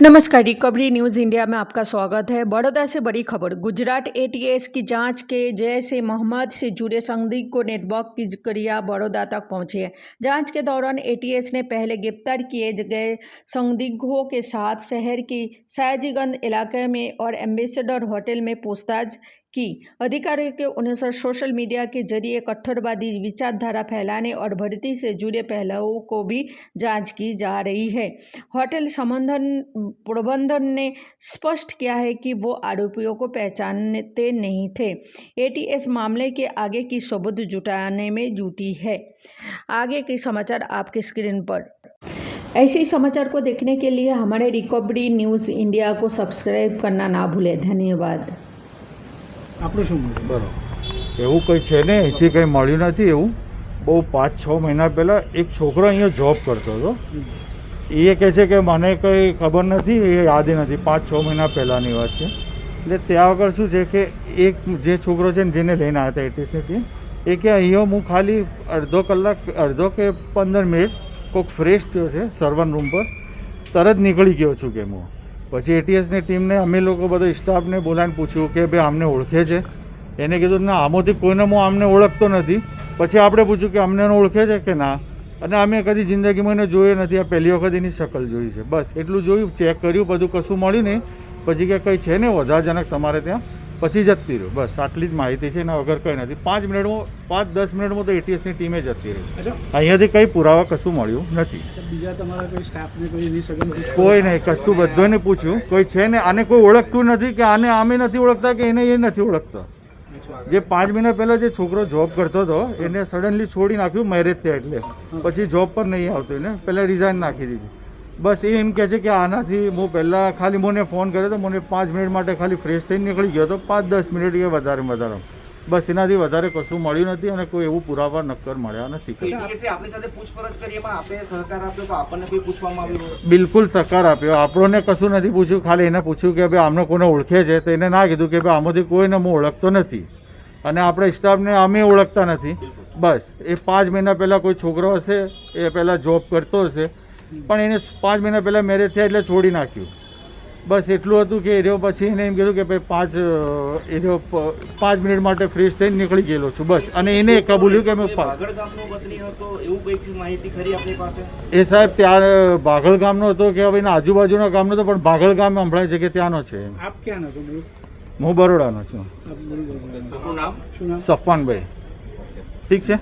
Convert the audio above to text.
नमस्कार, recovery news India में आपका स्वागत है। बड़ौदा से बड़ी खबर। गुजरात एटीएस की जांच के जैश ए मोहम्मद से जुड़े संदिग्ध को नेटवर्क की जरिया बड़ौदा तक पहुंची है। जांच के दौरान एटीएस ने पहले गिरफ्तार किए गए संदिग्धों के साथ शहर की सयाजीगंज इलाके में और एम्बेसडर होटल में पूछताछ की। अधिकारियों के अनुसार सोशल मीडिया के जरिए कट्टरवादी विचारधारा फैलाने और भर्ती से जुड़े पहलुओं को भी जांच की जा रही है। होटल प्रबंधन ने स्पष्ट किया है कि वो आरोपियों को पहचानते नहीं थे। एटीएस मामले के आगे की सबूत जुटाने में जुटी है। आगे के समाचार आपकी स्क्रीन पर। ऐसे ही समाचार को देखने के लिए हमारे रिकवरी न्यूज़ इंडिया को सब्सक्राइब करना ना भूलें। धन्यवाद। આપણું શું બરાબર એવું કંઈ છે ને, અહીંથી કંઈ મળ્યું નથી. એવું બહુ 5-6 મહિના પહેલાં એક છોકરો અહીંયા જોબ કરતો હતો. એ કહે છે કે મને કંઈ ખબર નથી, એ યાદ નથી. 5-6 મહિના પહેલાંની વાત છે. એટલે ત્યાં આગળ શું છે કે એક જે છોકરો છે ને જેને લઈને આવ્યા હતા એટીએસની ટીમ, એ કે અહીંયા હું ખાલી અડધો કે 15 મિનિટ કોઈક ફ્રેશ થયો છે સર્વર રૂમ પર, તરત નીકળી ગયો છું કે હું. પછી એટીએસની ટીમને અમે લોકો બધા સ્ટાફને બોલાવીને પૂછ્યું કે ભાઈ આમને ઓળખે છે? એને કીધું ના, આમાંથી કોઈને હું આમને ઓળખતો નથી. પછી આપણે પૂછ્યું કે અમને ઓળખે છે કે ના, અને અમે કદી જિંદગીમાં એને જોયો નથી, આ પહેલી વખત એની શકલ જોઈ છે. બસ એટલું જોયું, ચેક કર્યું, બધું કશું મળ્યું નહીં. પછી કે કંઈ છે ને વધારજનક તમારે ત્યાં, પછી જતી રહ્યું. બસ આટલી જ માહિતી છે, એના વગર કંઈ નથી. 5-10 મિનિટમાં તો એટીએસની ટીમે જતી રહી. અહીંયાથી કંઈ પુરાવા કશું મળ્યું નથી. બીજા તમારા કોઈ સ્ટાફને કોઈ એની સગન કોઈ નહીં, કશું બધાને પૂછ્યું, કોઈ છે ને આને કોઈ ઓળખતું નથી, કે આને અમે નથી ઓળખતા કે એને એ નથી ઓળખતા. જે 5 મહિના પહેલાં જે છોકરો જોબ કરતો હતો એને સડનલી છોડી નાખ્યું મેરેજ થયા એટલે. પછી જોબ પર નહીં આવતો, એને પહેલાં રિઝાઇન નાખી દીધી. બસ એ એમ કહે છે કે આનાથી હું પહેલાં ખાલી મને ફોન કર્યો તો મને 5 મિનિટ માટે ખાલી ફ્રેશ થઈને નીકળી ગયો હતો. 5-10 મિનિટ કે વધારે. બસ એનાથી વધારે કશું મળ્યું નથી અને કોઈ એવું પુરાવા નક્કર મળ્યા નથી. બિલકુલ સહકાર આપ્યો, આપણને કશું નથી પૂછ્યું. ખાલી એને પૂછ્યું કે ભાઈ આમને કોને ઓળખે છે, તો એને ના કીધું કે ભાઈ આમાંથી કોઈને હું ઓળખતો નથી અને આપણે સ્ટાફને અમે ઓળખતા નથી. બસ એ 5 મહિના પહેલાં કોઈ છોકરો હશે, એ પહેલાં જોબ કરતો હશે, પણ એને 5 મહિના પહેલાં મેરેજ થયા એટલે છોડી નાખ્યું. બસ એટલું હતું કે એરિયો. પછી એને એમ કીધું કે ભાઈ 5 મિનિટ માટે ફ્રેશ થઈને નીકળી ગયેલો છું. બસ, અને એને કબૂલ્યું કે મેં એ સાહેબ ત્યાં બાગળ ગામનો હતો કે હવે એના આજુબાજુના ગામનો હતો, પણ બાગળ ગામ સંભળાય છે કે ત્યાંનો છે. હું બરોડાનો છું. સફવાનભાઈ. ઠીક છે.